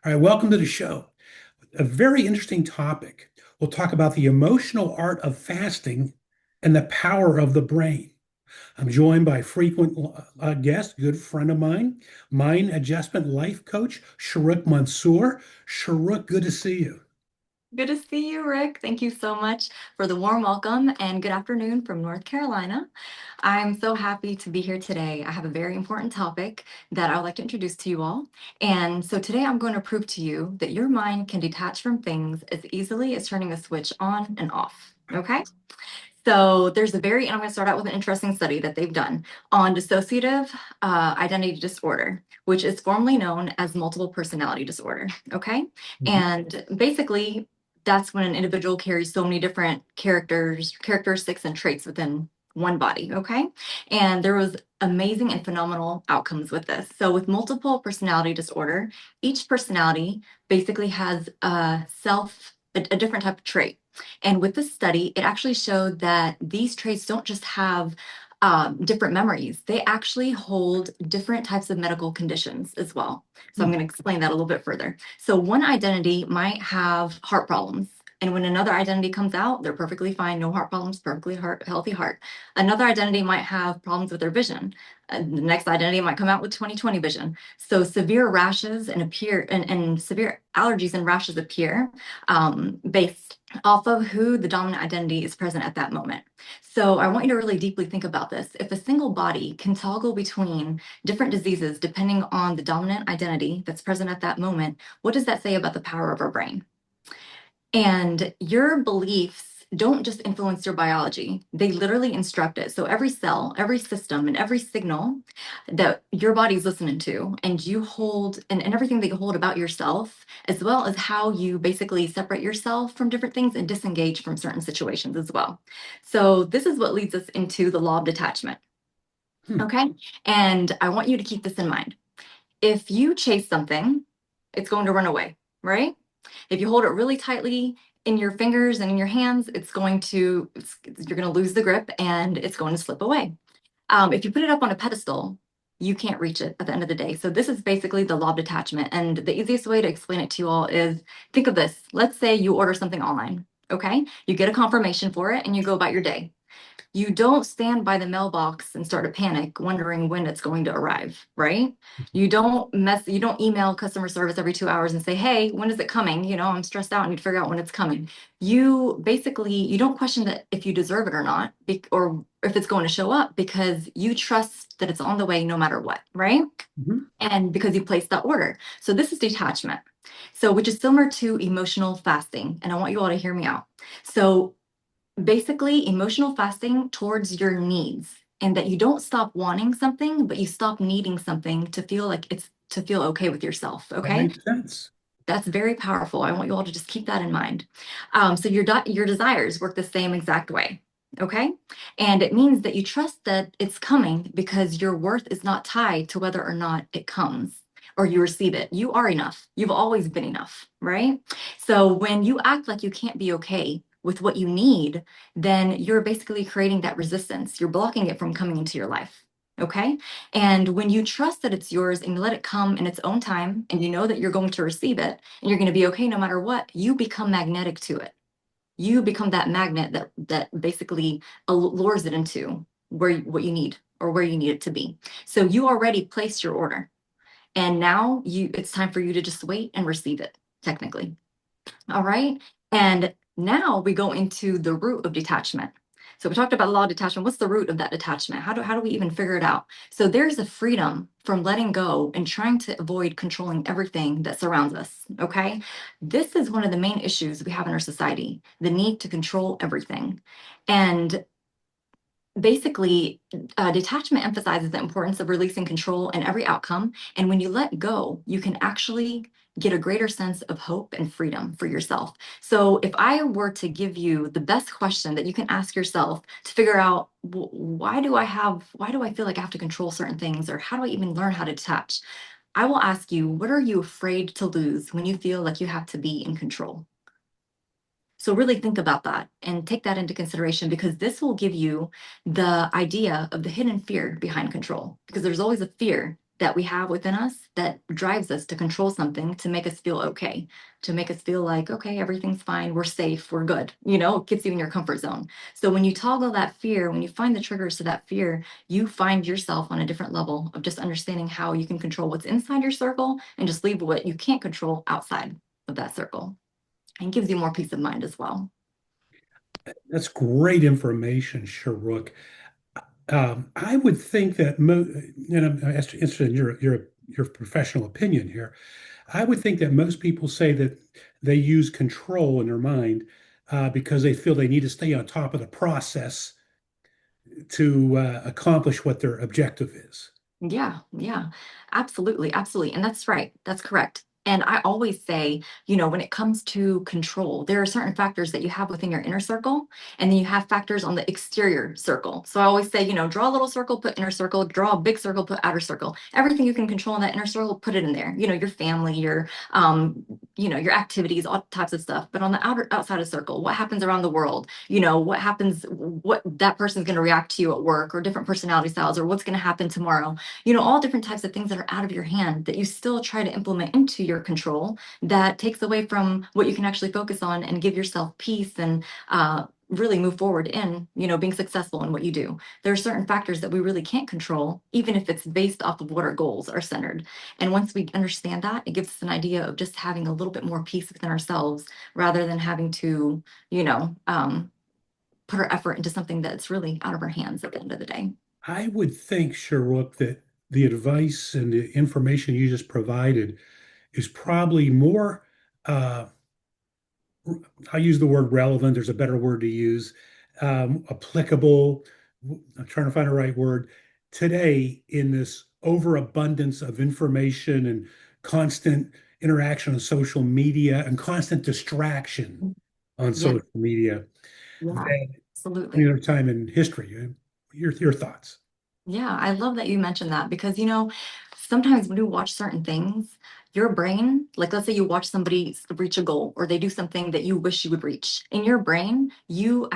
All right, welcome to the show. A very interesting topic. We'll talk about the emotional art of fasting and the power of the brain. I'm joined by frequent guest, good friend of mine, mind adjustment life coach, Shurouk Mansour. Shurouk, good to see you. Good to see you, Rick. Thank you so much for the warm welcome and good afternoon from North Carolina. I'm so happy to be here today. I have a very important topic that I would like to introduce to you all. And so today I'm going to prove to you that your mind can detach from things as easily as turning a switch on and off. Okay? So I'm going to start out with an interesting study that they've done on dissociative identity disorder, which is formerly known as multiple personality disorder. Okay. Mhm. And basically, that's when an individual carries so many different characteristics, and traits within one body. Okay. And there was amazing and phenomenal outcomes with this. So with multiple personality disorder, each personality basically has a different type of trait. And with this study, it actually showed that these traits don't just have different memories, they actually hold different types of medical conditions as well. So I'm Hmm. going to explain that a little bit further. So one identity might have heart problems. And when another identity comes out, they're perfectly fine, no heart problems, healthy heart. Another identity might have problems with their vision. The next identity might come out with 20/20 vision. So severe rashes and severe allergies and rashes appear based off of who the dominant identity is present at that moment. So I want you to really deeply think about this. If a single body can toggle between different diseases depending on the dominant identity that's present at that moment, what does that say about the power of our brain? And your beliefs don't just influence your biology, they literally instruct it. So every cell, every system, and every signal that your body's listening to, and you hold, and everything that you hold about yourself, as well as how you basically separate yourself from different things and disengage from certain situations as well. So this is what leads us into the law of detachment. Hmm. Okay. And I want you to keep this in mind. If you chase something, it's going to run away, right? If you hold it really tightly in your fingers and in your hands, you're going to lose the grip and it's going to slip away. If you put it up on a pedestal, you can't reach it at the end of the day. So this is basically the law of detachment. And the easiest way to explain it to you all is think of this. Let's say you order something online. Okay. You get a confirmation for it and you go about your day. You don't stand by the mailbox and start a panic wondering when it's going to arrive, right? You don't email customer service every 2 hours and say, hey, when is it coming? I'm stressed out and need to figure out when it's coming. You don't question that if you deserve it or not, or if it's going to show up because you trust that it's on the way no matter what, right? Mhm. And because you placed that order. So this is detachment. So which is similar to emotional fasting. And I want you all to hear me out. So basically emotional fasting towards your needs, and that you don't stop wanting something but you stop needing something to feel okay with yourself. That Okay, makes sense. that's very powerful. I want you all to just keep that in mind. So your desires work the same exact way. Okay, and it means that you trust that it's coming because your worth is not tied to whether or not it comes or you receive it. You are enough. You've always been enough, right? So when you act like you can't be okay with what you need, then you're basically creating that resistance. You're blocking it from coming into your life. Okay. And when you trust that it's yours and you let it come in its own time, and you know that you're going to receive it and you're going to be okay no matter what, you become magnetic to it. You become that magnet that basically lures it into what you need or where you need it to be. So you already placed your order, and now it's time for you to just wait and receive it, technically. All right. And now we go into the root of detachment. So we talked about the law of detachment. What's the root of that detachment? How do we even figure it out? So there's a freedom from letting go and trying to avoid controlling everything that surrounds us. Okay. This is one of the main issues we have in our society, the need to control everything. And basically, detachment emphasizes the importance of releasing control in every outcome. And when you let go, you can actually get a greater sense of hope and freedom for yourself. So, if I were to give you the best question that you can ask yourself to figure out why do I feel like I have to control certain things, or how do I even learn how to detach? I will ask you, what are you afraid to lose when you feel like you have to be in control? So really think about that and take that into consideration, because this will give you the idea of the hidden fear behind control, because there's always a fear that we have within us that drives us to control something to make us feel okay, to make us feel like, okay, everything's fine, we're safe, we're good. It gets you in your comfort zone. So when you toggle that fear, when you find the triggers to that fear, you find yourself on a different level of just understanding how you can control what's inside your circle and just leave what you can't control outside of that circle. And gives you more peace of mind as well. That's great information, Shurouk. I would think that, and I'm interested in your professional opinion here. I would think that most people say that they use control in their mind because they feel they need to stay on top of the process to accomplish what their objective is. Yeah, yeah, absolutely, absolutely. And that's right. That's correct. And I always say, when it comes to control, there are certain factors that you have within your inner circle, and then you have factors on the exterior circle. So I always say, draw a little circle, put inner circle, draw a big circle, put outer circle. Everything you can control in that inner circle, put it in there. Your family, your activities, all types of stuff. But on the outside of circle, what happens around the world? What happens, what that person's going to react to you at work, or different personality styles, or what's going to happen tomorrow, all different types of things that are out of your hand that you still try to implement into your control that takes away from what you can actually focus on and give yourself peace and really move forward in, being successful in what you do. There are certain factors that we really can't control, even if it's based off of what our goals are centered. And once we understand that, it gives us an idea of just having a little bit more peace within ourselves rather than having to, put our effort into something that's really out of our hands at the end of the day. I would think, Sherlock, that the advice and the information you just provided is probably more, uh, I use the word relevant, there's a better word to use, applicable. I'm trying to find the right word today in this overabundance of information and constant interaction on social media and constant distraction on Yeah, social media yeah, than any absolutely. other time in history. Your thoughts? Yeah, I love that you mentioned that because, sometimes when you watch certain things, your brain, like let's say you watch somebody reach a goal or they do something that you wish you would reach. In your brain, your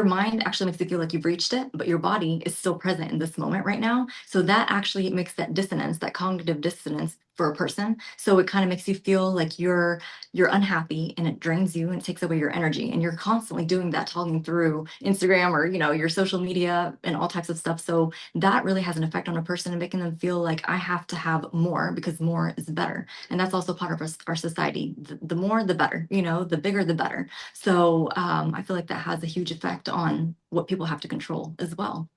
mind actually makes you feel like you've reached it, but your body is still present in this moment right now. So that actually makes that dissonance, that cognitive dissonance for a person. So it kind of makes you feel like you're unhappy and it drains you and it takes away your energy. And you're constantly doing that, talking through Instagram or, your social media and all types of stuff. So that really has an effect on a person and making them feel like I have to have more because more is better. And that's also part of our society. The more, the better, the bigger, the better. So I feel like that has a huge effect on what people have to control as well.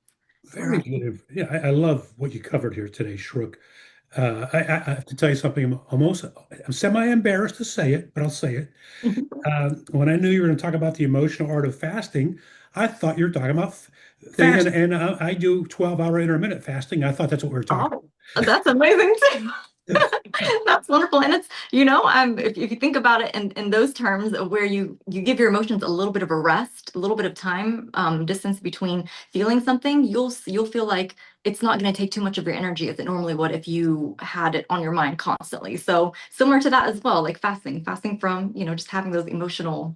Very good. Yeah, I love what you covered here today, Shrook. I have to tell you something. I'm semi-embarrassed to say it, but I'll say it. When I knew you were going to talk about the emotional art of fasting, I thought you were talking about thing, and I do 12-hour intermittent fasting. I thought that's what we were talking Oh, that's amazing too. about. That's wonderful. And it's, if you think about it in those terms of where you give your emotions a little bit of a rest, a little bit of time, distance between feeling something, you'll feel like it's not going to take too much of your energy as it normally would if you had it on your mind constantly. So similar to that as well, like fasting from, just having those emotional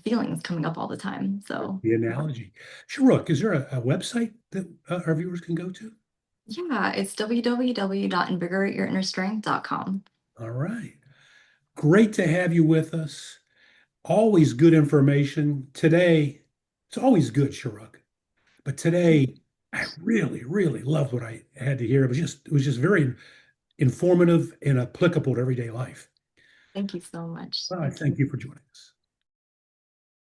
feelings coming up all the time. So The analogy. Shrook, is there a website that our viewers can go to? yeah, it's www.invigorateyourinnerstrength.com. All right. Great to have you with us. Always good information. Today, it's always good, Shrook. But today, I really, really loved what I had to hear. It was just very informative and applicable to everyday life. Thank you so much. Well, I Thank thank you. you for joining us.